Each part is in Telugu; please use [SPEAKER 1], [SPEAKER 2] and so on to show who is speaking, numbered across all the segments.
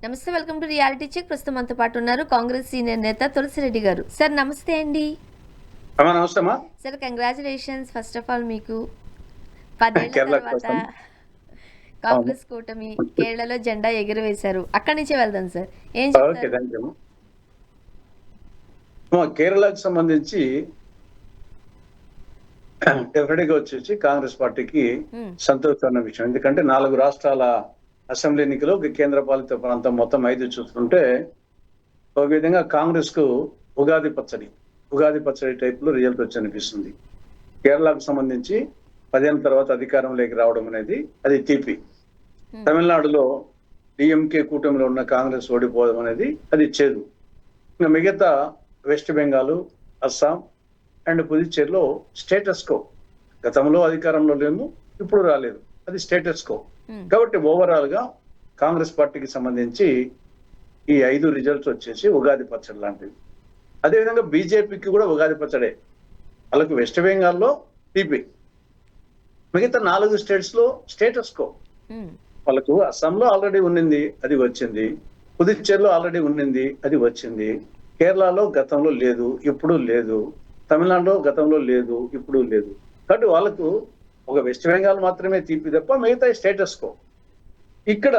[SPEAKER 1] నమస్తే, వెల్కమ్ టు రియాలిటీ చెక్. ప్రస్తుతం మనతో పాటు ఉన్నారు కాంగ్రెస్ సీనియర్ నేత తులసిరెడ్డి గారు. సార్ నమస్తే అండి.
[SPEAKER 2] నమస్తే అమ్మా.
[SPEAKER 1] Sir congratulations first of all మీకు. 10 ఏళ్ల
[SPEAKER 2] కేరళ
[SPEAKER 1] తర్వాత
[SPEAKER 2] కోసం. అవును.
[SPEAKER 1] కాంగ్రెస్ కూటమి కేరళలో జెండా ఎగురవేశారు. అక్కడి నుంచే వెళ్దాం సార్. ఏం
[SPEAKER 2] ఓకే,
[SPEAKER 1] చెప్తారు?
[SPEAKER 2] థ్యాంక్ యూ అమ్మా. కేరళకు సంబంధించి డెఫినెట్ గా వచ్చేసి కాంగ్రెస్ పార్టీకి
[SPEAKER 1] మ్మ్.
[SPEAKER 2] సంతోషమైన విషయం. ఎందుకంటే 4 రాష్ట్రాల అసెంబ్లీ ఎన్నికలు, ఒక కేంద్ర పాలిత ప్రాంతం మొత్తం 5 చూస్తుంటే ఒక విధంగా కాంగ్రెస్ కు ఉగాది పచ్చడి టైప్ లో రిజల్ట్ వచ్చి అనిపిస్తుంది. కేరళకు సంబంధించి 10 ఏళ్ళ తర్వాత అధికారంలోకి రావడం అనేది అది తీపి.
[SPEAKER 1] మ్మ్.
[SPEAKER 2] తమిళనాడులో డిఎంకే కూటమిలో ఉన్న కాంగ్రెస్ ఓడిపోవడం అనేది అది చేదు. ఇంకా మిగతా వెస్ట్ బెంగాల్, అస్సాం అండ్ పుదుచ్చేరిలో స్టేటస్ కో. గతంలో అధికారంలో లేము, ఇప్పుడు రాలేదు, అది స్టేటస్ కో.
[SPEAKER 1] మ్మ్.
[SPEAKER 2] కాబట్టి ఓవరాల్ గా కాంగ్రెస్ పార్టీకి సంబంధించి ఈ 5 రిజల్ట్స్ వచ్చేసి ఉగాది పచ్చడి లాంటివి. అదేవిధంగా బీజేపీకి కూడా ఉగాది పచ్చడే. వాళ్ళకి వెస్ట్ బెంగాల్లో టీపీ, మిగతా 4 స్టేట్స్ లో స్టేటస్ కో.
[SPEAKER 1] మ్మ్.
[SPEAKER 2] వాళ్ళకు అస్సాంలో ఆల్రెడీ ఉన్నింది, అది వచ్చింది. పుదుచ్చేరిలో ఆల్రెడీ ఉన్నింది, అది వచ్చింది. కేరళలో గతంలో లేదు, ఇప్పుడు లేదు. తమిళనాడులో గతంలో లేదు, ఇప్పుడు లేదు. కాబట్టి వాళ్ళకు ఒక వెస్ట్ బెంగాల్ మాత్రమే తీపి తప్ప మిగతా స్టేటస్ కో. ఇక్కడ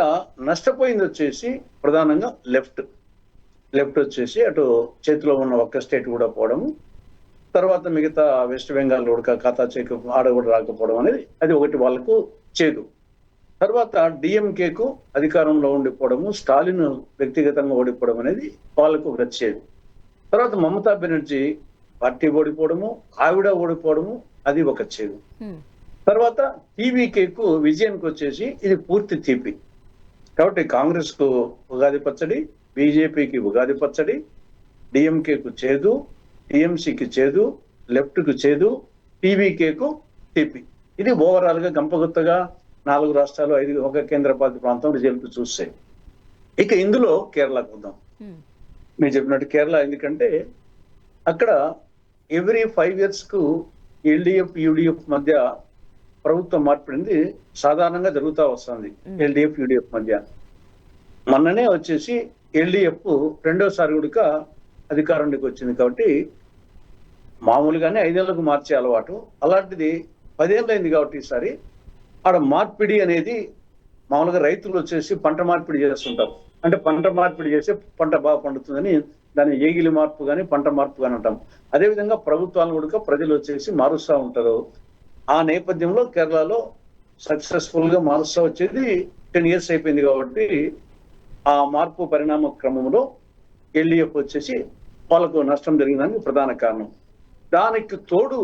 [SPEAKER 2] నష్టపోయింది వచ్చేసి ప్రధానంగా లెఫ్ట్ వచ్చేసి అటు చేతిలో ఉన్న ఒక్క స్టేట్ కూడా పోవడము, తర్వాత మిగతా వెస్ట్ బెంగాల్ కూడా ఖాతా చెక్ ఆడ కూడా రాకపోవడం అనేది అది ఒకటి వాళ్ళకు చేదు. తర్వాత డిఎంకేకు అధికారంలో ఉండిపోవడము, స్టాలిన్ వ్యక్తిగతంగా ఓడిపోవడం అనేది వాళ్ళకు వచ్చేది. తర్వాత మమతా బెనర్జీ పార్టీ ఓడిపోవడము, ఆవిడ ఓడిపోవడము, అది ఒక చేదు.
[SPEAKER 1] మ్మ్.
[SPEAKER 2] తర్వాత టీవీకేకు విజయానికి వచ్చేసి ఇది పూర్తి తీపి. కాబట్టి కాంగ్రెస్ కు ఉగాది పచ్చడి, బీజేపీకి ఉగాది పచ్చడి, డిఎంకేకు చేదు, టిఎంసీకి చేదు, లెఫ్ట్ కు చేదు, టీవీకేకు తీపి. ఇది ఓవరాల్ గా గంపగుత్తగా 4 రాష్ట్రాలు 5 ఒక కేంద్ర పాలిత ప్రాంతం రిజల్ట్ చూస్తే. ఇక ఇందులో కేరళకు వద్దాం.
[SPEAKER 1] మ్మ్.
[SPEAKER 2] మీరు చెప్పినట్టు కేరళ, ఎందుకంటే అక్కడ ఎవ్రీ 5 years కు ఎల్డిఎఫ్ యూడిఎఫ్ మధ్య ప్రభుత్వం మార్పిడింది సాధారణంగా జరుగుతూ వస్తుంది. ఎల్డిఎఫ్ యూడిఎఫ్ మధ్య మొన్ననే వచ్చేసి ఎల్డిఎఫ్ రెండోసారి కూడా అధికారానికి వచ్చింది. కాబట్టి మామూలుగానే 5 ఏళ్లకు మార్చే అలవాటు, అలాంటిది 10 ఏళ్ళు అయింది. కాబట్టి ఈసారి ఆడ మార్పిడి అనేది మామూలుగా రైతులు వచ్చేసి పంట మార్పిడి చేస్తుంటారు. అంటే పంట మార్పిడి చేస్తే పంట బాగా పండుతుందని దాన్ని ఏగిలి మార్పు కానీ పంట మార్పు కానీ అంటాం. అదేవిధంగా ప్రభుత్వాలను కూడా ప్రజలు వచ్చేసి మారుస్తూ ఉంటారు. ఆ నేపథ్యంలో కేరళలో సక్సెస్ఫుల్ గా మారుస్తూ వచ్చేది 10 years అయిపోయింది. కాబట్టి ఆ మార్పు పరిణామ క్రమంలో ఎల్డిఎఫ్ వచ్చేసి వాళ్ళకు నష్టం జరిగిందని ప్రధాన కారణం. దానికి తోడు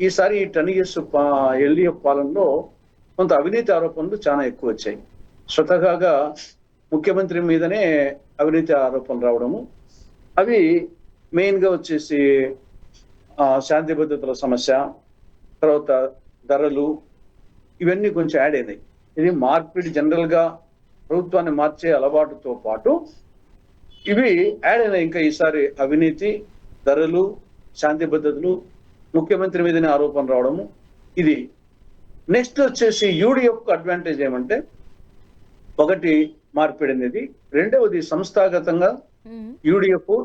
[SPEAKER 2] ఈసారి 10 years ఎల్డిఎఫ్ పాలనలో కొంత అవినీతి ఆరోపణలు చాలా ఎక్కువ వచ్చాయి. స్వతహాగా ముఖ్యమంత్రి మీదనే అవినీతి ఆరోపణలు రావడము, అవి మెయిన్ గా వచ్చేసి శాంతి భద్రతల సమస్య, తర్వాత ధరలు, ఇవన్నీ కొంచెం యాడ్ అయినాయి. ఇది మార్పిడి జనరల్ గా ప్రభుత్వాన్ని మార్చే అలవాటుతో పాటు ఇవి యాడ్ అయినాయి. ఇంకా ఈసారి అవినీతి, ధరలు, శాంతి భద్రతలు, ముఖ్యమంత్రి మీదనే ఆరోపణ రావడము. ఇది నెక్స్ట్ వచ్చేసి యూడిఎఫ్ అడ్వాంటేజ్ ఏమంటే, ఒకటి మార్పిడి అనేది, రెండవది సంస్థాగతంగా
[SPEAKER 1] మ్మ్.
[SPEAKER 2] యూడిఎఫ్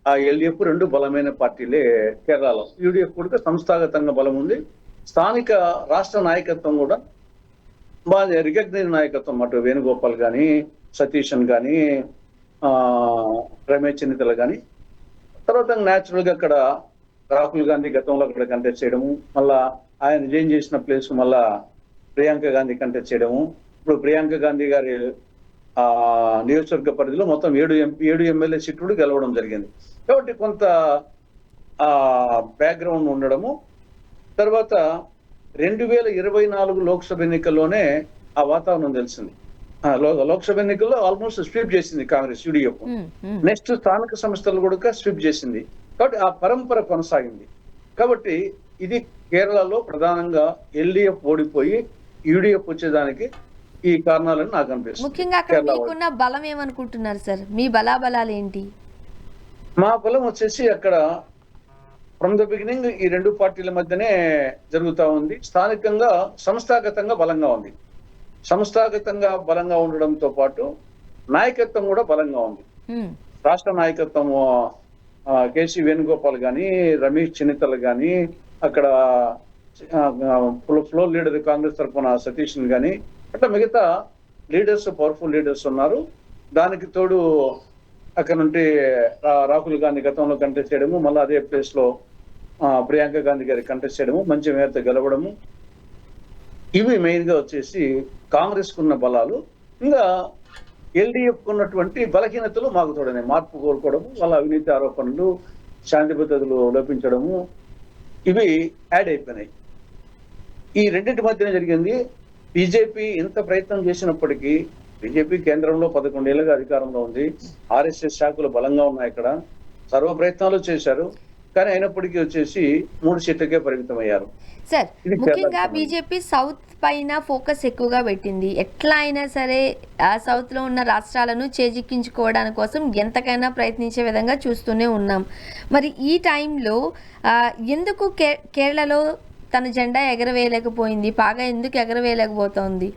[SPEAKER 2] ఆ ఎల్డిఎఫ్ 2 బలమైన పార్టీలే కేరళలో. యూడిఎఫ్ కూడా సంస్థాగతంగా బలం ఉంది. స్థానిక రాష్ట్ర నాయకత్వం కూడా బాగా రికగ్నైజ్ నాయకత్వం, అటు వేణుగోపాల్ కానీ, సతీశన్ కానీ, రమేష్ చెన్నితల కానీ. తర్వాత న్యాచురల్ గా అక్కడ రాహుల్ గాంధీ గతంలో అక్కడ కంటెస్ట్ చేయడము, మళ్ళా ఆయన రిజైన్ చేసిన ప్లేస్ మళ్ళా ప్రియాంక గాంధీ కంటెస్ట్ చేయడము. ఇప్పుడు ప్రియాంక గాంధీ గారి నియోజకవర్గ పరిధిలో మొత్తం 7 ఎమ్మెల్యే సీట్లు గెలవడం జరిగింది. కాబట్టి కొంత బ్యాక్గ్రౌండ్ ఉండడము. తర్వాత 2024 లోక్సభ ఎన్నికల్లోనే ఆ వాతావరణం తెలిసింది. లోక్సభ ఎన్నికల్లో ఆల్మోస్ట్ స్వీప్ చేసింది కాంగ్రెస్ యూడిఎఫ్.
[SPEAKER 1] మ్మ్. మ్మ్.
[SPEAKER 2] నెక్స్ట్ స్థానిక సంస్థలు కూడా స్వీప్ చేసింది. కాబట్టి ఆ పరంపర కొనసాగింది. కాబట్టి ఇది కేరళలో ప్రధానంగా ఎల్డిఎఫ్ ఓడిపోయి యూడిఎఫ్ వచ్చేదానికి ఈ కారణాలని నాకు అనిపిస్తుంది.
[SPEAKER 1] ముఖ్యంగా అక్కడ మీకున్న బలం ఏమనుకుంటున్నారు సార్? మీ బలాబలాలు ఏంటి?
[SPEAKER 2] మా బలం వచ్చేసి అక్కడ ఫ్రమ్ ద బిగినింగ్ ఈ 2 పార్టీల మధ్యనే జరుగుతూ ఉంది. స్థానికంగా సంస్థాగతంగా బలంగా ఉంది. సంస్థాగతంగా బలంగా ఉండడంతో పాటు నాయకత్వం కూడా బలంగా ఉంది. రాష్ట్ర నాయకత్వం కేసీ వేణుగోపాల్ గాని, రమేష్ చెన్నితల గాని, అక్కడ ఫ్లోర్ లీడర్ కాంగ్రెస్ తరఫున సతీష్ గాని, అట్లా మిగతా లీడర్స్, పవర్ఫుల్ లీడర్స్ ఉన్నారు. దానికి తోడు అక్కడ నుండి రాహుల్ గాంధీ గతంలో కంటెస్ట్ చేయడము, మళ్ళీ అదే ప్లేస్ లో ప్రియాంక గాంధీ గారి కంటెస్ట్ చేయడము, మంచి మేరతో గెలవడము, ఇవి మెయిన్ గా వచ్చేసి కాంగ్రెస్ కున్న బలాలు. ఇంకా ఎల్డీఎఫ్ ఉన్నటువంటి బలహీనతలు మాకు తోడనే మార్పు కోరుకోవడము, వాళ్ళ అవినీతి ఆరోపణలు, శాంతి భద్రతలు లోపించడము, ఇవి యాడ్ అయిపోయినాయి. ఈ రెండింటి మధ్యన జరిగింది. బీజేపీ ఎంత ప్రయత్నం చేసినప్పటికీ, బీజేపీ కేంద్రంలో 11 ఏళ్ళుగా అధికారంలో ఉంది. ఆర్ఎస్ఎస్ శాఖలు బలంగా ఉన్నాయి. ఇక్కడ సర్వ ప్రయత్నాలు చేశారు, కానీ అయినప్పటికీ వచ్చేసి 3 సీట్లకే పరిమితం అయ్యారు.
[SPEAKER 1] సార్, ముఖ్యంగా బీజేపీ సౌత్ పైన ఫోకస్ ఎక్కువగా పెట్టింది. ఎట్లా అయినా సరే ఆ సౌత్ లో ఉన్న రాష్ట్రాలను చేజిక్కించుకోవడానికి కోసం ఎంతకైనా ప్రయత్నించే విధంగా చూస్తూనే ఉన్నాం. మరి ఈ టైంలో ఎందుకు కేరళలో తన జెండా ఎగరవేయలేకపోయింది, బాగా ఎందుకు ఎగరవేయలేకపోతోంది?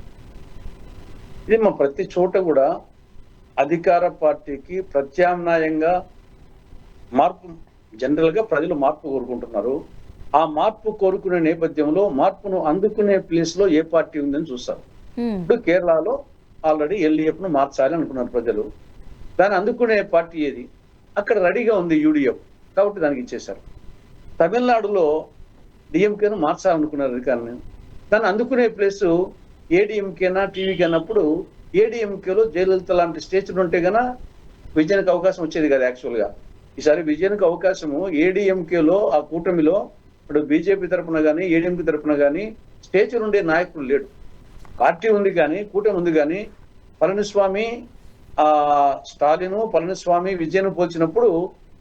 [SPEAKER 2] ఇది మా ప్రతి చోట కూడా అధికార పార్టీకి ప్రత్యామ్నాయంగా మార్పు, జనరల్ గా ప్రజలు మార్పు కోరుకుంటున్నారు. ఆ మార్పు కోరుకునే నేపథ్యంలో మార్పును అందుకునే ప్లేస్ లో ఏ పార్టీ ఉందని చూస్తారు. ఇప్పుడు కేరళలో ఆల్రెడీ ఎల్డీఎఫ్ ను మార్చాలి అనుకున్నారు ప్రజలు. దాన్ని అందుకునే పార్టీ ఏది? అక్కడ రెడీగా ఉంది యూడీఎఫ్, కాబట్టి దానికి ఇచ్చేశారు. తమిళనాడులో డిఎంకేను మార్చాలనుకున్నారు అధికారాన్ని. దాన్ని అందుకునే ప్లేస్ ఏడీఎంకేనా టీవీకి అన్నప్పుడు ఏడీఎంకేలో జయలలిత లాంటి స్టేజ్లు ఉంటే గనా విజయానికి అవకాశం వచ్చేది కదా. యాక్చువల్ గా ఈసారి విజయానికి అవకాశము ఏడీఎంకేలో, ఆ కూటమిలో ఇప్పుడు బీజేపీ తరఫున కానీ ఏడీఎంకే తరఫున కానీ స్టేజ్ ఉండే నాయకుడు లేడు. పార్టీ ఉంది కానీ, కూటమి ఉంది కానీ, పళనిస్వామి స్టాలిన్, పళనిస్వామి విజయను పోల్చినప్పుడు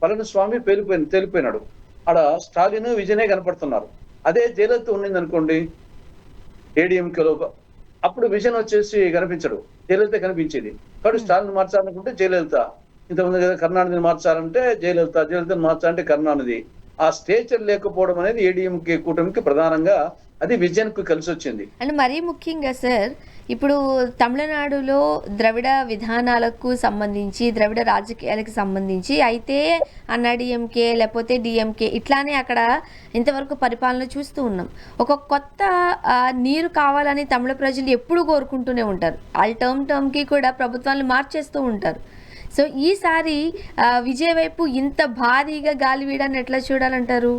[SPEAKER 2] పళనిస్వామి తేలిపోయినాడు. ఆడ స్టాలిన్ విజయనే కనపడుతున్నారు. అదే జయలలిత ఉండింది అనుకోండి ఏడీఎంకేలో, అప్పుడు విజయన్ వచ్చేసి కనిపించడు, జయలలిత కనిపించేది. కాబట్టి స్టాలిన్ మార్చాలనుకుంటే జయలలిత, ఇంతకుముందు కదా కరుణానిధిని మార్చాలంటే జయలలితను మార్చాలంటే కరుణానిధి. ఆ స్టేచర్ లేకపోవడం అనేది ఏడీఎంకే కూటమికి ప్రధానంగా అది విజయన్కు కలిసి వచ్చింది.
[SPEAKER 1] అండ్ మరీ ముఖ్యంగా సార్, ఇప్పుడు తమిళనాడులో ద్రవిడ విధానాలకు సంబంధించి, ద్రవిడ రాజకీయాలకు సంబంధించి అయితే అన్నాడీఎంకే లేకపోతే డిఎంకే ఇట్లానే అక్కడ ఇంతవరకు పరిపాలన చూస్తూ ఉన్నాం. ఒక కొత్త నీరు కావాలని తమిళ ప్రజలు ఎప్పుడు కోరుకుంటూనే ఉంటారు. వాళ్ళ టర్మ్కి కూడా ప్రభుత్వాన్ని మార్చేస్తూ ఉంటారు. సో ఈసారి విజయ్ వైపు ఇంత భారీగా గాలి వీడాన్ని ఎట్లా చూడాలంటారు?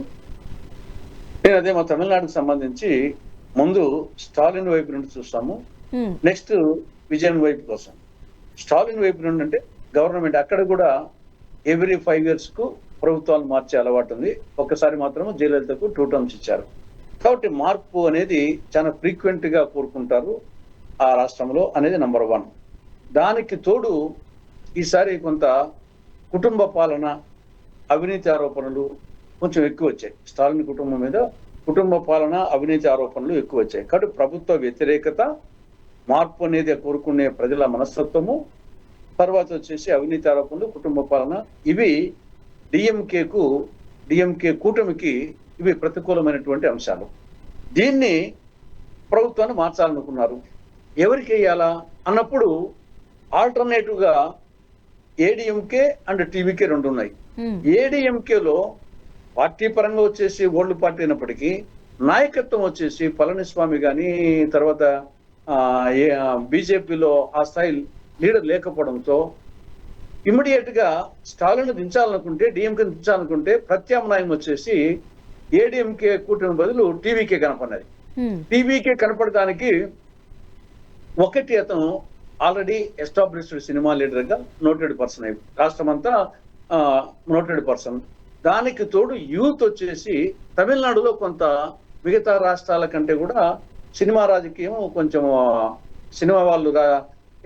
[SPEAKER 2] నేను అదే మా తమిళనాడుకు సంబంధించి ముందు స్టాలిన్ వైపు నుండి చూస్తాము, నెక్స్ట్ విజయన్ వైపు కోసం. స్టాలిన్ వైపు నుండి అంటే గవర్నమెంట్ అక్కడ కూడా ఎవ్రీ 5 years కు ప్రభుత్వాలు మార్చే అలవాటు ఉంది. ఒక్కసారి మాత్రం జయలలితకు 2 terms ఇచ్చారు. కాబట్టి మార్పు అనేది చాలా ఫ్రీక్వెంట్ గా కోరుకుంటారు ఆ రాష్ట్రంలో అనేది నెంబర్ 1. దానికి తోడు ఈసారి కొంత కుటుంబ పాలన, అవినీతి ఆరోపణలు కొంచెం ఎక్కువ వచ్చాయి. స్టాలిన్ కుటుంబం మీద కుటుంబ పాలన, అవినీతి ఆరోపణలు ఎక్కువ వచ్చాయి. కాబట్టి ప్రభుత్వ వ్యతిరేకత, మార్పు అనేది కోరుకునే ప్రజల మనస్తత్వము, తర్వాత వచ్చేసి అవినీతి ఆరోపణలు, కుటుంబ పాలన, ఇవి డిఎంకే కూటమికి ఇవి ప్రతికూలమైనటువంటి అంశాలు. దీన్ని ప్రభుత్వాన్ని మార్చాలనుకున్నారు. ఎవరికి వేయాలా అన్నప్పుడు ఆల్టర్నేటివ్ గా ఏడీఎంకే అండ్ టీవీకే 2 ఉన్నాయి. ఏడీఎంకేలో పార్టీ పరంగా వచ్చేసి ఓల్డ్ పార్టీ అయినప్పటికీ నాయకత్వం వచ్చేసి పళనిస్వామి కానీ, తర్వాత బీజేపీలో ఆ స్థాయి లీడర్ లేకపోవడంతో ఇమ్మీడియట్ గా స్టాలిన్ దించాలనుకుంటే, డిఎంకే దించాలనుకుంటే ప్రత్యామ్నాయం వచ్చేసి ఏడీఎంకే కూటమి బదులు టీవీకే కనపడినది. టీవీకే కనపడడానికి ఒకటి, అతను ఆల్రెడీ ఎస్టాబ్లిష్డ్ సినిమా లీడర్ గా నోటెడ్ పర్సన్ అయ్యి రాష్ట్రం అంతా నోటెడ్ పర్సన్. దానికి తోడు యూత్ వచ్చేసి తమిళనాడులో కొంత మిగతా రాష్ట్రాల కంటే కూడా సినిమా రాజకీయం కొంచెం, సినిమా వాళ్ళు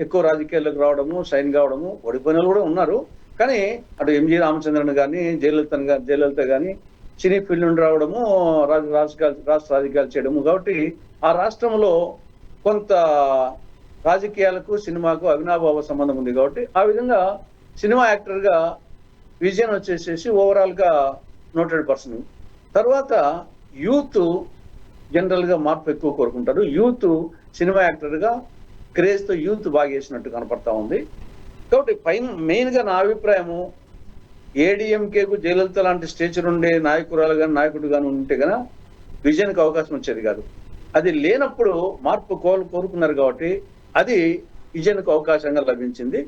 [SPEAKER 2] ఎక్కువ రాజకీయాల్లోకి రావడము, షైన్ కావడము, ఓడిపోయిన కూడా ఉన్నారు. కానీ అటు ఎంజి రామచంద్రన్ కానీ, జయలలిత కానీ సినీ ఫీల్డ్ నుండి రావడము, రాష్ట్ర రాజకీయాలు చేయడము. కాబట్టి ఆ రాష్ట్రంలో కొంత రాజకీయాలకు సినిమాకు అవినాభావ సంబంధం ఉంది. కాబట్టి ఆ విధంగా సినిమా యాక్టర్ గా విజయన్ వచ్చేసేసి ఓవరాల్ గా నోటెడ్ పర్సన్. తర్వాత యూత్ జనరల్ గా మార్పు ఎక్కువ కోరుకుంటారు. యూత్ సినిమా యాక్టర్ గా క్రేజ్ తో యూత్ బాగా చేసినట్టు కనపడతా ఉంది. కాబట్టి మెయిన్ గా నా అభిప్రాయము, ఏడీఎంకేకు జయలలిత లాంటి స్టేచర్ ఉండే నాయకురాలు కానీ నాయకుడు కానీ ఉంటే గన విజయానికి అవకాశం వచ్చేది కాదు. అది లేనప్పుడు మార్పు కోరుకున్నారు కాబట్టి అది విజయానికి అవకాశంగా లభించింది.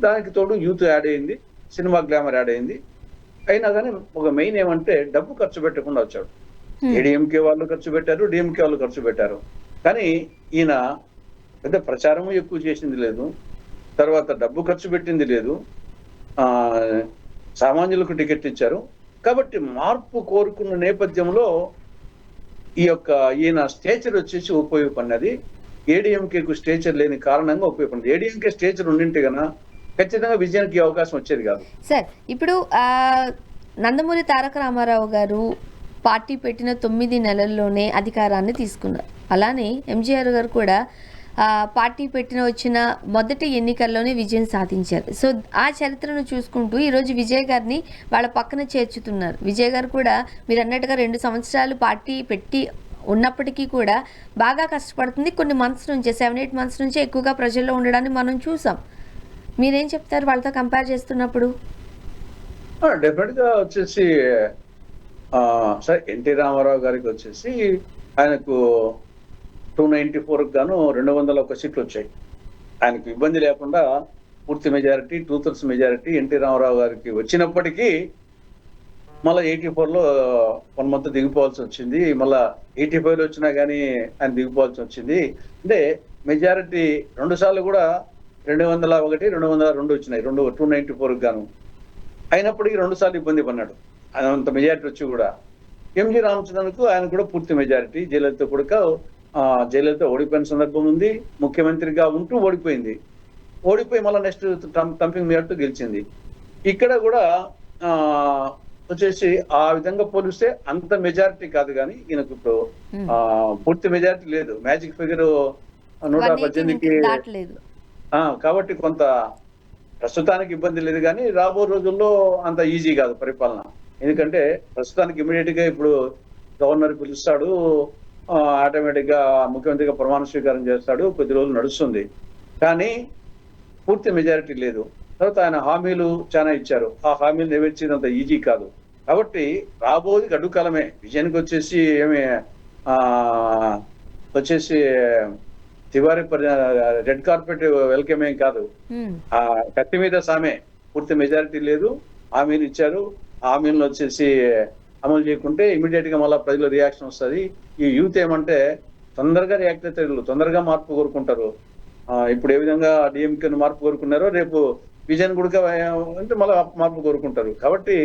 [SPEAKER 2] దానికి తోడు యూత్ యాడ్ అయింది, సినిమా గ్లామర్ యాడ్ అయింది. అయినా కానీ ఒక మెయిన్ ఏమంటే డబ్బు ఖర్చు పెట్టకుండా వచ్చాడు. ఏడీఎంకే వాళ్ళు ఖర్చు పెట్టారు, డిఎంకే వాళ్ళు ఖర్చు పెట్టారు. కానీ ఈయన పెద్ద ప్రచారము ఎక్కువ చేసింది లేదు, తర్వాత డబ్బు ఖర్చు పెట్టింది లేదు, సామాన్యులకు టికెట్ ఇచ్చారు. కాబట్టి మార్పు కోరుకున్న నేపథ్యంలో ఈయన స్టేచర్ వచ్చేసి ఉపయోగపడినది. ఏడీఎంకేకు స్టేచర్ లేని కారణంగా ఉపయోగపడింది. ఏడీఎంకే స్టేచర్ ఉండింటే కన్నా ఖచ్చితంగా విజయానికి అవకాశం వచ్చేది కాదు.
[SPEAKER 1] సార్ ఇప్పుడు నందమూరి తారక రామారావు గారు పార్టీ పెట్టిన 9 నెలల్లోనే అధికారాన్ని తీసుకున్నారు. అలానే ఎంజీఆర్ గారు కూడా పార్టీ వచ్చిన మొదటి ఎన్నికల్లోనే విజయం సాధించారు. సో ఆ చరిత్రను చూసుకుంటూ ఈరోజు విజయ్ గారిని వాళ్ళ పక్కన చేర్చుతున్నారు. విజయ్ గారు కూడా మీరు అన్నట్టుగా 2 సంవత్సరాలు పార్టీ పెట్టి ఉన్నప్పటికీ కూడా బాగా కష్టపడుతుంది. కొన్ని మంత్స్ నుంచే 7-8 మంత్స్ నుంచే ఎక్కువగా ప్రజల్లో ఉండడాన్ని మనం చూసాం. మీరేం చెప్తారు వాళ్ళతో కంపేర్ చేస్తున్నప్పుడు?
[SPEAKER 2] డెఫినెట్ గా వచ్చేసి సరే, ఎన్టీ రామారావు గారికి వచ్చేసి ఆయనకు 294 గాను 201 సీట్లు వచ్చాయి. ఆయనకు ఇబ్బంది లేకుండా పూర్తి మెజారిటీ 2/3 మెజారిటీ ఎన్టీ రామారావు గారికి వచ్చినప్పటికీ మళ్ళీ 84లో 1 మంత్ దిగిపోవాల్సి వచ్చింది. మళ్ళా 85లో వచ్చినా కానీ ఆయన దిగిపోవాల్సి వచ్చింది. అంటే మెజారిటీ 2 సార్లు కూడా 201, 202 వచ్చినాయి, 294 గాను. అయినప్పటికీ 2 సార్లు ఇబ్బంది పడినాడు అంత మెజారిటీ వచ్చి కూడా. ఎంజి రామచంద్రన్కు ఆయన కూడా పూర్తి మెజారిటీ. జయలలిత ఓడిపోయిన సందర్భం ఉంది, ముఖ్యమంత్రిగా ఉంటూ ఓడిపోయి మళ్ళీ నెక్స్ట్ తంపింగ్ మెజార్టీతో గెలిచింది. ఇక్కడ కూడా వచ్చేసి ఆ విధంగా పోలిస్తే అంత మెజారిటీ కాదు, కానీ ఈయనకు ఇప్పుడు పూర్తి మెజారిటీ లేదు. మ్యాజిక్ ఫిగర్ 118కి కాబట్టి కొంత ప్రస్తుతానికి ఇబ్బంది లేదు, కానీ రాబో రోజుల్లో అంత ఈజీ కాదు పరిపాలన. ఎందుకంటే ప్రస్తుతానికి ఇమీడియట్ గా ఇప్పుడు గవర్నర్ పిలుస్తాడు, ఆటోమేటిక్ గా ముఖ్యమంత్రిగా ప్రమాణ స్వీకారం చేస్తాడు, కొద్ది రోజులు నడుస్తుంది, కానీ పూర్తి మెజారిటీ లేదు. తర్వాత ఆయన హామీలు చాలా ఇచ్చారు, ఆ హామీలు నెరవేర్చేదంత ఈజీ కాదు. కాబట్టి రాబోది గడువు కాలమే. విజయానికి వచ్చేసి తివారీ రెడ్ కార్పెట్ వెల్కమ్ ఏం కాదు, ఆ కత్తి మీద సామే. పూర్తి మెజారిటీ లేదు, హామీలు ఇచ్చారు, హామీలను వచ్చేసి అమలు చేయకుంటే ఇమీడియట్ గా మళ్ళీ ప్రజల రియాక్షన్ వస్తుంది. ఈ యూత్ ఏమంటే తొందరగా రియాక్ట్ అవుతారు, తొందరగా మార్పు కోరుకుంటారు. ఇప్పుడు ఏ విధంగా డిఎంకేను మార్పు కోరుకున్నారో రేపు విజయన్ కూడా అంటే మళ్ళీ మార్పు కోరుకుంటారు. కాబట్టి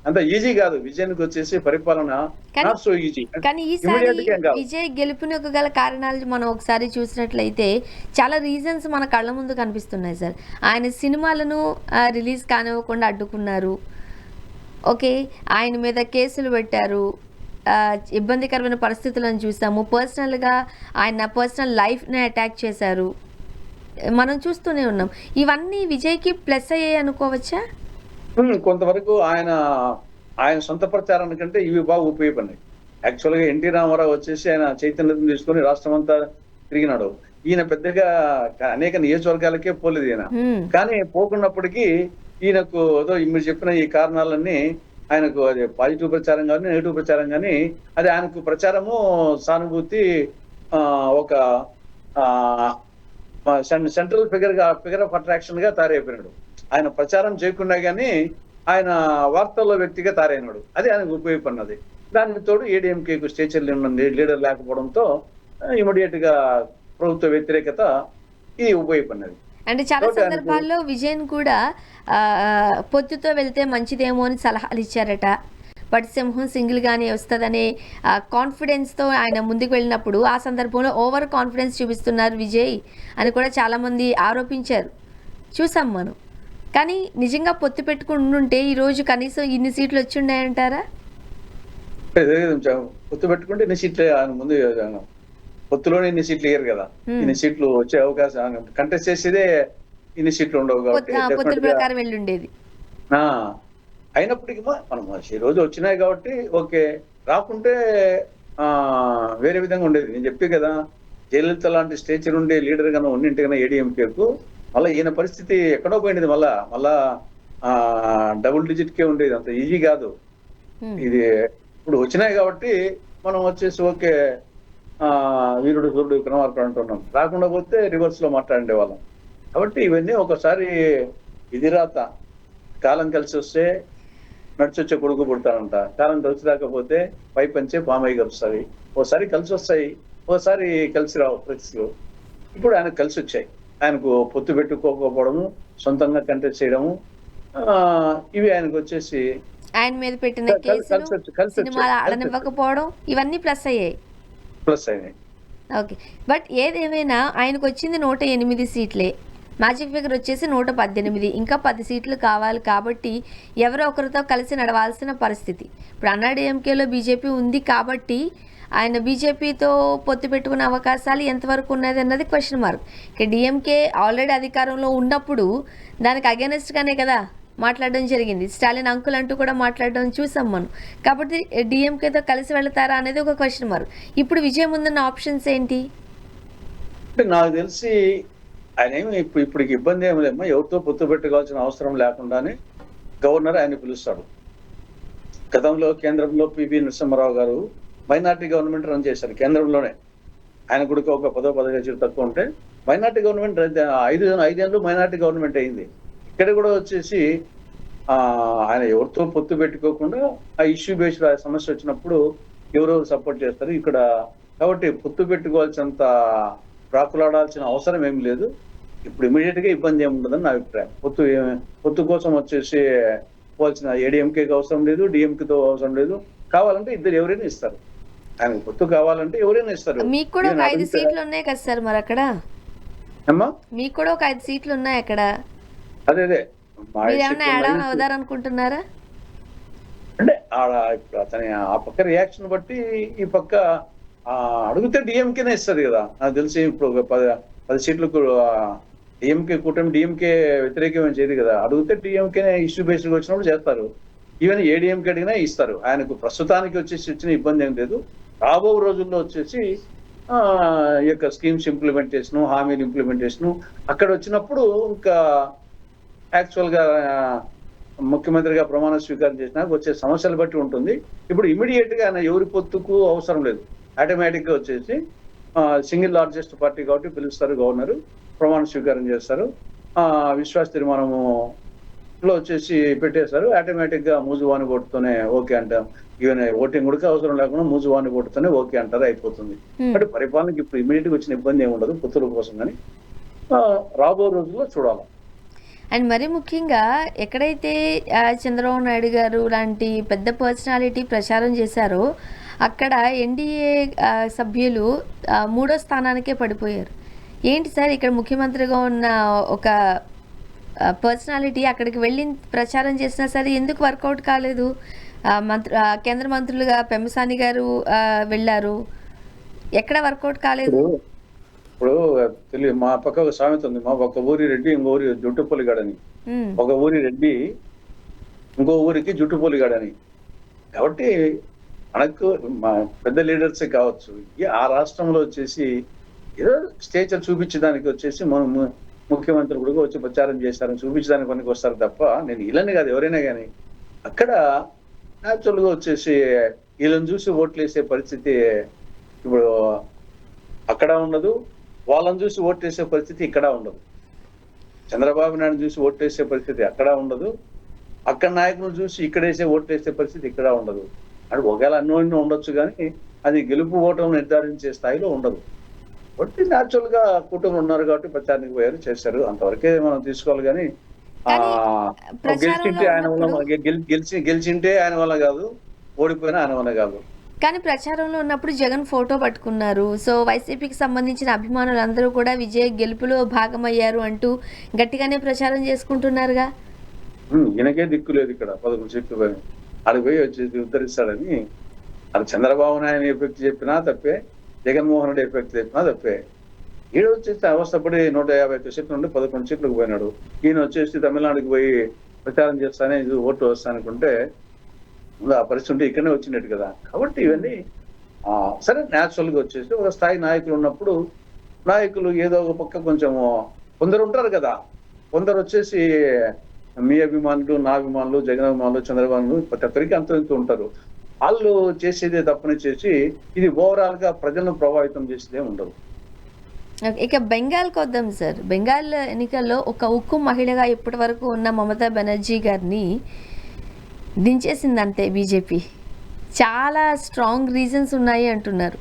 [SPEAKER 2] అంత ఈజీ కాదు విజయానికి వచ్చేసి పరిపాలన, నాట్ సో ఈజీ.
[SPEAKER 1] కానీ ఈసారి విజయ్ గెలుపునకు గల కారణాలు మనం ఒకసారి చూసినట్లయితే చాలా రీజన్స్ మన కళ్ళ ముందు కనిపిస్తున్నాయి సార్. ఆయన సినిమాలను రిలీజ్ కానివ్వకుండా అడ్డుకున్నారు, ఓకే, ఆయన మీద కేసులు పెట్టారు, ఇబ్బందికరమైన పరిస్థితులను చూసాము, పర్సనల్గా ఆయన పర్సనల్ లైఫ్ని అటాక్ చేశారు, మనం చూస్తూనే ఉన్నాం. ఇవన్నీ విజయ్కి ప్లస్ అయ్యాయి అనుకోవచ్చా?
[SPEAKER 2] కొంతవరకు ఆయన సొంత ప్రచారానికంటే ఇవి బాగా ఉపయోగపడినాయి. యాక్చువల్ గా ఎన్టీ రామారావు వచ్చేసి ఆయన చైతన్యం తీసుకొని రాష్ట్రం అంతా తిరిగినాడు. ఈయన పెద్దగా అనేక నియోజకవర్గాలకే పోలేదు ఈయన. కానీ పోకున్నప్పటికీ ఈయనకు ఏదో మీరు చెప్పిన ఈ కారణాలన్నీ ఆయనకు అది పాజిటివ్ ప్రచారం కానీ నెగిటివ్ ప్రచారం కానీ అది ఆయనకు ప్రచారము, సానుభూతి, ఒక సెంట్రల్ ఫిగర్ ఆఫ్ అట్రాక్షన్ గా తయారైపోయినాడు. ఆయన ప్రచారం చేయకుండా గానీ ఆయన వార్తల్లో వ్యక్తిగా తయారైనాడు. అది ఆయనకు ఉపయోగపడినది. దానికి తోడు ఏడీఎంకేకు స్టేచర్ లీడర్ లేకపోవడంతో ఇమీడియట్ గా ప్రభుత్వ వ్యతిరేకత ఇది ఉపయోగపడినది.
[SPEAKER 1] అంటే చాలా సందర్భాల్లో విజయన్ కూడా పొత్తుతో వెళ్తే మంచిదేమో అని సలహాలు ఇచ్చారట. పట్టిసింహం సింగిల్ గానే వస్తుందనే కాన్ఫిడెన్స్తో ఆయన ముందుకు వెళ్ళినప్పుడు ఆ సందర్భంలో ఓవర్ కాన్ఫిడెన్స్ చూపిస్తున్నారు విజయ్ అని కూడా చాలామంది ఆరోపించారు, చూసాం మనం. కానీ నిజంగా పొత్తు పెట్టుకుంటుంటే ఈరోజు కనీసం ఇన్ని సీట్లు వచ్చి ఉన్నాయంటారా?
[SPEAKER 2] పొత్తు పెట్టుకుంటే ఇన్ని సీట్లు ముందు పొత్తులోనే ఇన్ని సీట్లు ఇయ్యరు కదా, ఇన్ని సీట్లు వచ్చే అవకాశం కంటెస్ట్ చేసేదే ఇన్ని సీట్లు ఉండవు కాబట్టి
[SPEAKER 1] పొత్తుల ప్రకారం వెళ్ళి ఉండేది.
[SPEAKER 2] అయినప్పటికీ మనం ఈ రోజు వచ్చినాయి కాబట్టి ఓకే, రాకుంటే వేరే విధంగా ఉండేది. నేను చెప్పే కదా, జయలలిత లాంటి స్టేచర్ ఉండే లీడర్ గానే ఉన్నింటి కన్నా ఏడీఎంకేకు మళ్ళీ ఈయన పరిస్థితి ఎక్కడో పోయింది, మళ్ళా డబుల్ డిజిట్ కే ఉండేది, అంత ఈజీ కాదు ఇది. ఇప్పుడు వచ్చినాయి కాబట్టి మనం వచ్చేసి ఓకే వీరుడు సూర్యుడు విక్రమార్కుడు అంటున్నాం, రాకుండా పోతే రివర్స్ లో మాట్లాడే వాళ్ళం. కాబట్టి ఇవన్నీ ఒకసారి ఇది రాత. కాలం కలిసి వస్తే నడిచొచ్చే కొడుకు పుడతాడంట, కాలం కలిసి రాకపోతే పై పంచే పామయ్య కలుస్తాయి. ఓసారి కలిసి వస్తాయి, ఓసారి కలిసి రావు పరిస్థితులు. ఇప్పుడు ఆయనకు కలిసి వచ్చాయి. ఆయనకు పొత్తు పెట్టుకోకపోవడము, సొంతంగా కంటెస్ట్ చేయడము, ఇవి ఆయనకు వచ్చేసి
[SPEAKER 1] ఆయన మీద పెట్టిన కేసులు, సినిమాలు ఆడనివ్వకపోవడం, ఇవన్నీ ప్లస్ అయ్యాయి.
[SPEAKER 2] ప్లస్ అయినాయి.
[SPEAKER 1] ఓకే, బట్ ఏదేమైనా ఆయనకు వచ్చింది 108 సీట్లే, మ్యాజిక్ ఫిగర్ వచ్చేసి 118, ఇంకా 10 సీట్లు కావాలి. కాబట్టి ఎవరో ఒకరితో కలిసి నడవాల్సిన పరిస్థితి. ఇప్పుడు అన్నాడీఎంకేలో బీజేపీ ఉంది కాబట్టి ఆయన బీజేపీతో పొత్తు పెట్టుకునే అవకాశాలు ఎంతవరకు ఉన్నది అన్నది క్వశ్చన్ మార్క్. ఇక డిఎంకే ఆల్రెడీ అధికారంలో ఉన్నప్పుడు దానికి అగెనెస్ట్గానే కదా మాట్లాడడం జరిగింది. స్టాలిన్ అంకుల్ అంటూ కూడా మాట్లాడడం చూసాం మనం. కాబట్టి డిఎంకేతో కలిసి వెళతారా అనేది ఒక క్వశ్చన్ మార్క్. ఇప్పుడు విజయం ముందున్న ఆప్షన్స్ ఏంటి?
[SPEAKER 2] నాకు తెలిసి ఆయన ఏమి ఇప్పుడు ఇబ్బంది ఏమి లేమ్మా, ఎవరితో పొత్తు పెట్టుకోవాల్సిన అవసరం లేకుండానే గవర్నర్ ఆయన పిలుస్తాడు. గతంలో కేంద్రంలో పివి నరసింహారావు గారు మైనార్టీ గవర్నమెంట్ రన్ చేశారు కేంద్రంలోనే. ఆయన కూడా ఒక 10-15 సీట్లు తక్కువ ఉంటే మైనార్టీ గవర్నమెంట్ 5 ఏళ్ళు మైనార్టీ గవర్నమెంట్ అయింది. ఇక్కడ కూడా వచ్చేసి ఆయన ఎవరితో పొత్తు పెట్టుకోకుండా ఆ ఇష్యూ బేస్డ్ సమస్య వచ్చినప్పుడు ఎవరెవరు సపోర్ట్ చేస్తారు ఇక్కడ. కాబట్టి పొత్తు పెట్టుకోవాల్సినంత ప్రాకులాడాల్సిన అవసరం ఏమి లేదు. ఇప్పుడు ఇమీడియట్ గా ఇబ్బంది ఏమి ఉండదని నా అభిప్రాయం. పొత్తు కోసం వచ్చేసి పోవాల్సిన ఏడీఎంకేకి అవసరం లేదు, డిఎంకేతో అవసరం లేదు. కావాలంటే ఇద్దరు ఎవరైనా ఇస్తారు. ఆయన పొత్తు కావాలంటే ఎవరైనా ఇస్తారు.
[SPEAKER 1] మీకు కూడా ఒక 5 సీట్లు ఉన్నాయి కదా సార్ మరి అక్కడ?
[SPEAKER 2] అమ్మా
[SPEAKER 1] మీకు కూడా ఒక 5 సీట్లు ఉన్నాయి అక్కడ.
[SPEAKER 2] అదే
[SPEAKER 1] మీరేమన్నా యాడ్ ఆన్ అవుదారనుకుంటున్నారా?
[SPEAKER 2] అంటే ఇప్పుడు అతని ఆ పక్క రియాక్షన్ బట్టి ఈ పక్క అడిగితే డిఎంకేనే ఇస్తుంది కదా. నాకు తెలిసి ఇప్పుడు 10 సీట్లకు డిఎంకే కూటమి డిఎంకే వ్యతిరేకం చేయదు కదా. అడిగితే డిఎంకేనే ఇష్యూ బేస్డ్ వచ్చినప్పుడు చేస్తారు. ఈవెన్ ఏడీఎంకే అడిగినా ఇస్తారు. ఆయనకు ప్రస్తుతానికి వచ్చేసి వచ్చిన ఇబ్బంది ఏం లేదు. రాబో రోజుల్లో వచ్చేసి ఈ యొక్క స్కీమ్స్ ఇంప్లిమెంటేషన్, హామీలు ఇంప్లిమెంటేషన్ అక్కడ వచ్చినప్పుడు ఇంకా యాక్చువల్ గా ముఖ్యమంత్రిగా ప్రమాణ స్వీకారం చేసినాక వచ్చే సమస్యలు బట్టి ఉంటుంది. ఇప్పుడు ఇమీడియట్ గా ఆయన ఎవరి పొత్తుకు అవసరం లేదు. ఆటోమేటిక్ గా వచ్చేసి సింగిల్ లార్జెస్ట్ పార్టీ కాబట్టి పిలుస్తారు, గవర్నర్ ప్రమాణ స్వీకారం చేస్తారు, విశ్వాస తీర్మానము లో వచ్చేసి పెట్టేశారు. ఆటోమేటిక్ గా మూజువాణి ఓటుతోనే ఓకే అంటాం. ఈవెన్ ఓటింగ్ కూడా అవసరం లేకుండా మూజువాణి ఓటుతోనే ఓకే అంటారు, అయిపోతుంది. అంటే పరిపాలనకి ఇప్పుడు ఇమీడియట్ గా వచ్చిన ఇబ్బంది ఏమి ఉండదు పొత్తుల కోసం, కానీ రాబో రోజుల్లో చూడాలి.
[SPEAKER 1] అండ్ మరి ముఖ్యంగా ఎక్కడైతే చంద్రబాబు నాయుడు గారు లాంటి పెద్ద పర్సనాలిటీ ప్రచారం చేశారో అక్కడ ఎన్డీఏ సభ్యులు 3వ స్థానానికే పడిపోయారు. ఏంటి సార్, ఇక్కడ ముఖ్యమంత్రిగా ఉన్న ఒక పర్సనాలిటీ అక్కడికి వెళ్ళి ప్రచారం చేసినా సరే ఎందుకు వర్కౌట్ కాలేదు? కేంద్ర మంత్రులుగా పెమ్మసాని గారు వెళ్ళారు, ఎక్కడ వర్కౌట్ కాలేదు.
[SPEAKER 2] ఇప్పుడు తెలియదు, మా పక్క ఒక సామెత ఉంది, మా ఒక ఊరి రెడ్డి ఇంకో ఊరి జుట్టుపొలిగాడని, ఒక ఊరి రెడ్డి ఇంకో ఊరికి జుట్టుపొలిగాడని. కాబట్టి మనకు మా పెద్ద లీడర్సే కావచ్చు, ఆ రాష్ట్రంలో వచ్చేసి ఏదో స్టేచర్ చూపించడానికి వచ్చేసి మనం ముఖ్యమంత్రి కూడా వచ్చి ప్రచారం చేశారని చూపించడానికి పనికి వస్తారు తప్ప, నేను వీళ్ళని కాదు ఎవరైనా కానీ అక్కడ న్యాచురల్ గా వచ్చేసి వీళ్ళని చూసి ఓట్లు వేసే పరిస్థితి ఇప్పుడు అక్కడ ఉండదు, వాళ్ళని చూసి ఓటు వేసే పరిస్థితి ఇక్కడ ఉండదు. చంద్రబాబు నాయుడు చూసి ఓటు వేసే పరిస్థితి అక్కడ ఉండదు, అక్కడ నాయకులను చూసి ఇక్కడ వేసే ఓటు వేసే పరిస్థితి ఇక్కడ ఉండదు. అది ఒకవేళ అన్యోన్యం ఉండొచ్చు కానీ అది గెలుపు ఓటం నిర్ధారించే స్థాయిలో ఉండదు. కాబట్టి న్యాచురల్ గా కూటమి ఉన్నారు కాబట్టి ప్రచారానికి పోయారు, చేశారు, అంతవరకే మనం తీసుకోవాలి. కానీ గెలిచింటే ఆయన వల్ల గెలిచింటే ఆయన వల్ల కాదు, ఓడిపోయినా ఆయన వల్ల కాదు.
[SPEAKER 1] కానీ ప్రచారంలో ఉన్నప్పుడు జగన్ ఫోటో పట్టుకున్నారు. సో వైసీపీకి సంబంధించిన అభిమానులు అందరూ కూడా విజయ్ గెలుపులో భాగమయ్యారు అంటూ గట్టిగానే ప్రచారం చేసుకుంటున్నారుగా.
[SPEAKER 2] ఈయనకే దిక్కు లేదు ఇక్కడ 11 సీట్లు పోయి అడిగి పోయి వచ్చేసి ఉద్ధరిస్తాడని. అది చంద్రబాబు నాయుడు ఎఫెక్ట్ చెప్పినా తప్పే, జగన్మోహన్ రెడ్డి ఎఫెక్ట్ చెప్పినా తప్పే. ఈయన వచ్చేసి అవస్థపడి 150 సీట్ల నుండి 11 సీట్లకు పోయినాడు. ఈయన వచ్చేసి తమిళనాడుకి పోయి ప్రచారం చేస్తానే ఇది ఓటు వస్తానుకుంటే ఆ పరిస్థితి ఇక్కడనే వచ్చినట్టు కదా. కాబట్టి ఇవన్నీ సరే న్యాచురల్ గా వచ్చేసి ఒక స్థాయి నాయకులు ఉన్నప్పుడు నాయకులు ఏదో ఒక పక్క కొంచెం కొందరు ఉంటారు కదా, కొందరు వచ్చేసి మీ అభిమానులు, నా అభిమానులు, జగన్ అభిమానులు, చంద్రబాబు ప్రతి ఒక్కరికి అంత ఇంత ఉంటారు. వాళ్ళు చేసేదే తప్పని చేసి ఇది ఓవరాల్ గా ప్రజలను ప్రభావితం చేసేదే ఉండదు.
[SPEAKER 1] ఓకే. ఇక బెంగాల్‌కి వద్దాం సార్. బెంగాల్ ఎన్నికల్లో ఒక ఉక్కు మహిళగా ఇప్పటి వరకు ఉన్న మమతా బెనర్జీ గారిని దించేసిందంతే బీజేపీ. చాలా స్ట్రాంగ్ రీజన్స్ ఉన్నాయి అంటున్నారు.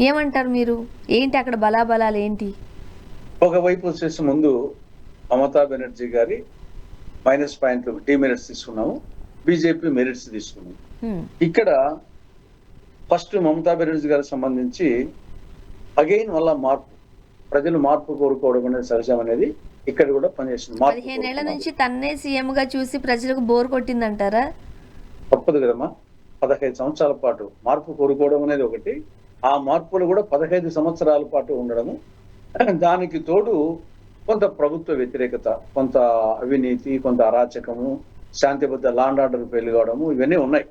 [SPEAKER 1] ఏమంటారు మీరు? ఏంటి అక్కడ బలాబలాలు ఏంటి?
[SPEAKER 2] ఒకవైపు వచ్చేసి ముందు మమతా బెనర్జీ గారి మైనస్ పాయింట్లు డిమెరిట్స్ తీసుకున్నాము, బీజేపీ మెరిట్స్ తీసుకున్నాము.
[SPEAKER 1] హ్మ్.
[SPEAKER 2] ఇక్కడ ఫస్ట్ మమతా బెనర్జీ గారికి సంబంధించి అగైన్ వల్ల మార్పు, ప్రజలు మార్పు కోరుకోవడం అనేది సహజం అనేది ఇక్కడ కూడా పనిచేస్తుంది.
[SPEAKER 1] 15 ఏళ్ల నుంచి తన్నే సీఎంగా చూసి ప్రజలకు బోర్ కొట్టిందంటారా?
[SPEAKER 2] తప్పదు కదమ్మా. 15 సంవత్సరాల పాటు మార్పు కోరుకోవడం అనేది ఒకటి, ఆ మార్పులు కూడా 15 సంవత్సరాల పాటు ఉండడము, దానికి తోడు కొంత ప్రభుత్వ వ్యతిరేకత, కొంత అవినీతి, కొంత అరాచకము, శాంతిబద్ధ లా అండ్ ఆర్డర్ ఫెయిల్ కావడము, ఇవన్నీ ఉన్నాయి.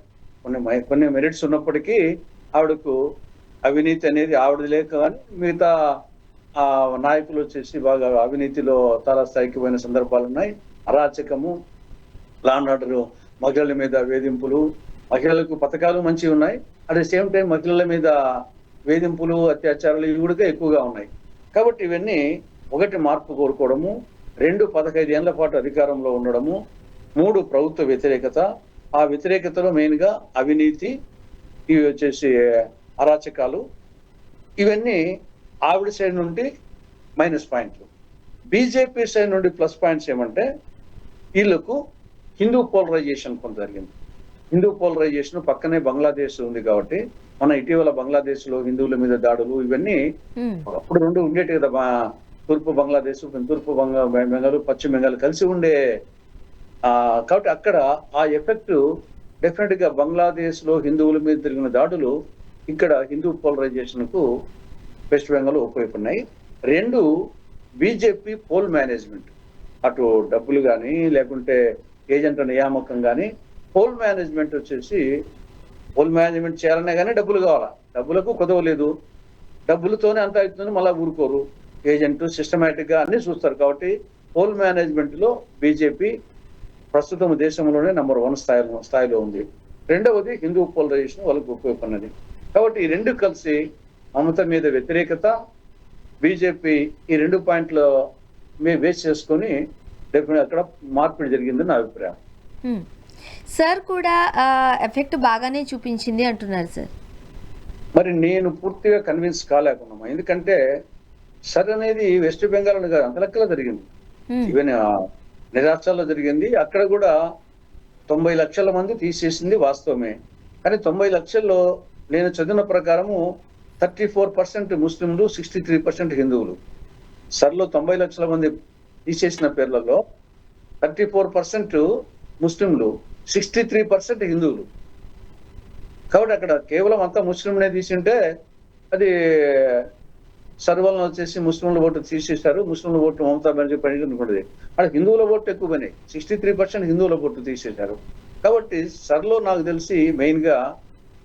[SPEAKER 2] కొన్ని మెరిట్స్ ఉన్నప్పటికీ ఆవిడకు అవినీతి అనేది ఆవిడ లేక కానీ మిగతా నాయకులు వచ్చేసి బాగా అవినీతిలో తారాస్థాయికి పోయిన సందర్భాలు ఉన్నాయి. అరాచకము, లా అండ్ ఆర్డర్, మహిళల మీద వేధింపులు, మహిళలకు పథకాలు మంచివి ఉన్నాయి, అట్ ది సేమ్ టైం మహిళల మీద వేధింపులు, అత్యాచారాలు ఇవి కూడా ఎక్కువగా ఉన్నాయి. కాబట్టి ఇవన్నీ ఒకటి మార్పు కోరుకోవడము, 2 15 ఏళ్ల పాటు అధికారంలో ఉండడము, 3 ప్రభుత్వ వ్యతిరేకత, ఆ వ్యతిరేకతలో మెయిన్ గా అవినీతి, ఇవి వచ్చేసి అరాచకాలు, ఇవన్నీ ఆవిడ సైడ్ నుండి మైనస్ పాయింట్లు. బీజేపీ సైడ్ నుండి ప్లస్ పాయింట్స్ ఏమంటే వీళ్ళకు హిందూ పోలరైజేషన్ కొంత జరిగింది. హిందూ పోలరైజేషన్ పక్కనే బంగ్లాదేశ్ ఉంది కాబట్టి, మన ఇటీవల బంగ్లాదేశ్ లో హిందువుల మీద దాడులు ఇవన్నీ అప్పుడు 2 ఉండేటి కదా, తూర్పు బంగ్లాదేశ్, తూర్పు బెంగాల్, పశ్చిమ బెంగాల్ కలిసి ఉండే. కాబట్టి అక్కడ ఆ ఎఫెక్ట్ డెఫినెట్ గా బంగ్లాదేశ్ లో హిందువుల మీద జరిగిన దాడులు ఇక్కడ హిందూ పోలరైజేషన్ కు వెస్ట్ బెంగాల్ ఉపయోగపడినాయి. 2 బీజేపీ పోల్ మేనేజ్మెంట్, అటు డబ్బులు కానీ లేకుంటే ఏజెంట్ల నియామకం కానీ, పోల్ మేనేజ్మెంట్ వచ్చేసి పోల్ మేనేజ్మెంట్ చేయాలనే కానీ డబ్బులు కావాలా, డబ్బులకు కుదవలేదు, డబ్బులతోనే అంతా అవుతుందని మళ్ళా ఊరుకోరు, ఏజెంట్ సిస్టమేటిక్ గా అన్ని చూస్తారు. కాబట్టి పోల్ మేనేజ్మెంట్ లో బీజేపీ ప్రస్తుతం దేశంలోనే నంబర్ 1 స్థాయిలో ఉంది. రెండవది హిందూ పోలరైజేషన్ వాళ్ళకు ఉపయోగపడినది. కాబట్టి ఈ 2 కలిసి మమత మీద వ్యతిరేకత, బీజేపీ, ఈ 2 పాయింట్లు బేస్ చేసుకొని డెఫినెట్ అక్కడ మార్పిడి జరిగిందని నా అభిప్రాయం.
[SPEAKER 1] సార్ కూడా ఎఫెక్ట్ బాగానే చూపించింది అంటున్నారు సార్.
[SPEAKER 2] మరి నేను పూర్తిగా కన్విన్స్ కాలేకున్నాము, ఎందుకంటే సర్ అనేది వెస్ట్ బెంగాల్ కాదు, అంత లెక్కలో జరిగింది, ఈవెన్ నిరాశాల్లో జరిగింది. అక్కడ కూడా 90 లక్షల మంది తీసేసింది వాస్తవమే, కానీ 90 లక్షల్లో నేను చదివిన ప్రకారము 34% ముస్లింలు, 63% హిందువులు. సర్లో 90 లక్షల మంది తీసేసిన పేర్లలో 34% ముస్లింలు, 63% హిందువులు. కాబట్టి అక్కడ కేవలం అంతా ముస్లింనే తీసింటే అది సర్వలను వచ్చేసి ముస్లింల ఓటు తీసేశారు, ముస్లింల ఓటు మమతా బెనర్జీ పడినది, అక్కడ హిందువుల ఓటు ఎక్కువ పోయినాయి, 63% హిందువుల ఓటు తీసేశారు. కాబట్టి సర్లో నాకు తెలిసి మెయిన్ గా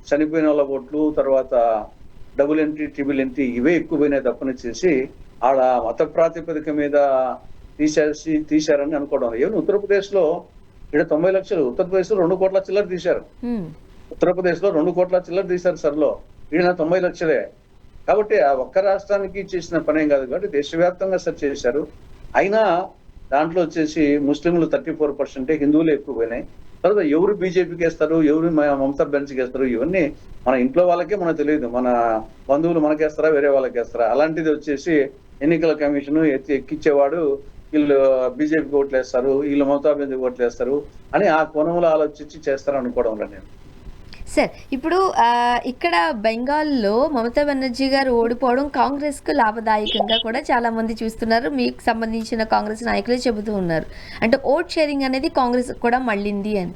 [SPEAKER 2] చనిపోయిన వాళ్ళ ఓట్లు, తర్వాత డబుల్ ఎంట్రీ, ట్రిపుల్ ఎంట్రీ ఇవే ఎక్కువ పోయినాయి తప్పని చేసి ఆడ మత ప్రాతిపదిక మీద తీశారని అనుకోవడం. ఏమన్నా ఉత్తరప్రదేశ్ లో ఇక్కడ 90 లక్షలు, ఉత్తరప్రదేశ్ లో 2 కోట్ల చిల్లర తీశారు, ఉత్తరప్రదేశ్ లో 2 కోట్ల చిల్లర తీశారు సర్లో, ఈయన 90 లక్షలే. కాబట్టి ఆ ఒక్క రాష్ట్రానికి చేసిన పనేం కాదు, కాబట్టి దేశవ్యాప్తంగా సెర్చ్ చేశారు. అయినా దాంట్లో వచ్చేసి ముస్లింలు 34%, హిందువులు ఎక్కువ పోయినాయి. తర్వాత ఎవరు బీజేపీకి వేస్తారు, ఎవరు మమతా బెనర్జీకి వేస్తారు, ఇవన్నీ మన ఇంట్లో వాళ్ళకే మనకు తెలియదు, మన బంధువులు మనకేస్తారా వేరే వాళ్ళకి వేస్తారా. అలాంటిది వచ్చేసి ఎన్నికల కమిషన్ ఎక్కిచ్చేవాడు వీళ్ళు బీజేపీకి ఓట్లు వేస్తారు, వీళ్ళు మమతా బెనర్జీకి ఓట్లు వేస్తారు అని ఆ కోణంలో ఆలోచించి చేస్తారు అనుకోవడంలో నేను.
[SPEAKER 1] సార్ ఇప్పుడు ఇక్కడ బెంగాల్లో మమతా బెనర్జీ గారు ఓడిపోవడం కాంగ్రెస్కు లాభదాయకంగా కూడా చాలా మంది చూస్తున్నారు, మీకు సంబంధించిన కాంగ్రెస్ నాయకులే చెబుతూ ఉన్నారు. అంటే ఓట్ షేరింగ్ అనేది కాంగ్రెస్ కూడా మళ్ళింది అని.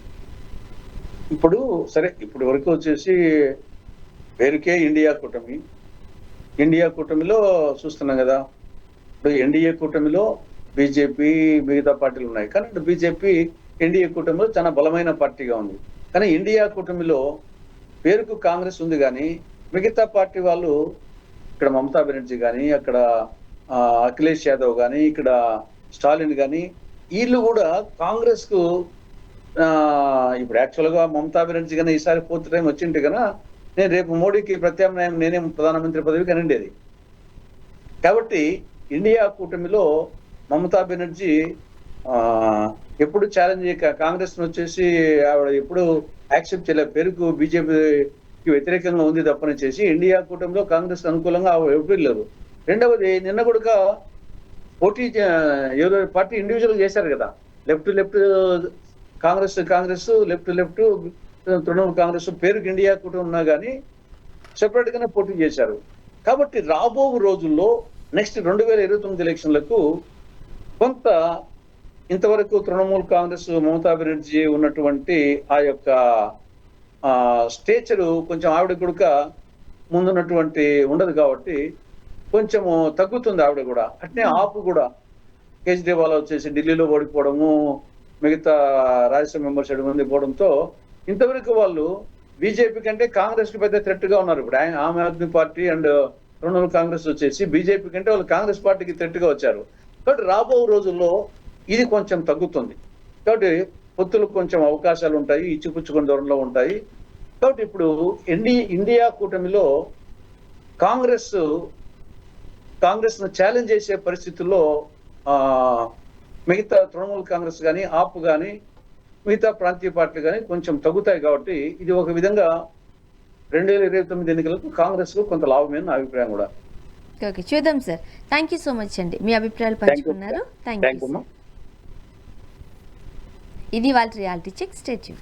[SPEAKER 2] ఇప్పుడు సరే, ఇప్పుడు వరకు వచ్చేసి పేరుకే ఇండియా కూటమిలో చూస్తున్నాం కదా. ఇప్పుడు ఎన్డీఏ కూటమిలో బీజేపీ, మిగతా పార్టీలు ఉన్నాయి, కానీ బీజేపీ ఎన్డీఏ కూటమిలో చాలా బలమైన పార్టీగా ఉంది. కానీ ఇండియా కూటమిలో పేరుకు కాంగ్రెస్ ఉంది, కానీ మిగతా పార్టీ వాళ్ళు, ఇక్కడ మమతా బెనర్జీ కానీ, అక్కడ అఖిలేష్ యాదవ్ కానీ, ఇక్కడ స్టాలిన్ కానీ వీళ్ళు కూడా కాంగ్రెస్ కు ఇప్పుడు యాక్చువల్ గా మమతా బెనర్జీ కన్నా ఈసారి 4th టైం వచ్చింటే కన్నా నేను రేపు మోడీకి ప్రత్యామ్నాయం నేనే ప్రధానమంత్రి పదవి కనండేది. కాబట్టి ఇండియా కూటమిలో మమతా బెనర్జీ ఎప్పుడు ఛాలెంజ్ కాంగ్రెస్ వచ్చేసి ఆవిడ ఎప్పుడు యాక్సెప్ట్ చేయలేదు. పేరుకు బీజేపీకి వ్యతిరేకంగా ఉంది తప్పని చేసి ఇండియా కూటమిలో కాంగ్రెస్ అనుకూలంగా ఆవిడ ఎప్పుడు లేదు. రెండవది నిన్న కూడా పోటీ ఏదో పార్టీ ఇండివిజువల్ చేశారు కదా, లెఫ్ట్ కాంగ్రెస్ లెఫ్ట్ తృణమూల్ కాంగ్రెస్ పేరుకి ఇండియా కూటమి ఉన్నా కానీ సెపరేట్ గానే పోటీ చేశారు. కాబట్టి రాబో రోజుల్లో నెక్స్ట్ 2029 ఎలక్షన్లకు కొంత ఇంతవరకు తృణమూల్ కాంగ్రెస్ మమతా బెనర్జీ ఉన్నటువంటి ఆ యొక్క స్టేచరు కొంచెం ఆవిడ కూడా ముందున్నటువంటి ఉండదు కాబట్టి కొంచెము తగ్గుతుంది ఆవిడ కూడా. అట్నే ఆపు కూడా కేజ్రీవాల్ వచ్చేసి ఢిల్లీలో ఓడిపోవడము, మిగతా రాజ్యసభ మెంబర్స్ 7 మంది పోవడంతో ఇంతవరకు వాళ్ళు బీజేపీ కంటే కాంగ్రెస్ కి పెద్ద థ్రెట్ గా ఉన్నారు. ఇప్పుడు ఆమ్ ఆద్మీ పార్టీ అండ్ తృణమూల్ కాంగ్రెస్ వచ్చేసి బీజేపీ కంటే వాళ్ళు కాంగ్రెస్ పార్టీకి థ్రెట్ గా వచ్చారు. కాబట్టి రాబో రోజుల్లో ఇది కొంచెం తగ్గుతుంది. కాబట్టి పొత్తులకు కొంచెం అవకాశాలు ఉంటాయి, ఇచ్చిపుచ్చుకునే ధోరణిలో ఉంటాయి. కాబట్టి ఇప్పుడు ఇండియా కూటమిలో కాంగ్రెస్ ను ఛాలెంజ్ చేసే పరిస్థితుల్లో మిగతా తృణమూల్ కాంగ్రెస్ కానీ ఆప్ కానీ మిగతా ప్రాంతీయ పార్టీలు కానీ కొంచెం తగ్గుతాయి. కాబట్టి ఇది ఒక విధంగా 2029 ఎన్నికలకు కాంగ్రెస్ కు కొంత లాభమే నా అభిప్రాయం కూడా.
[SPEAKER 1] ఓకే, చూద్దాం sir. Thank you so much అండి, మీ అభిప్రాయాలు పంచుకున్నారు. Thank you. ఇది వాళ్ళ రియాలిటీ చెక్. Stay tune.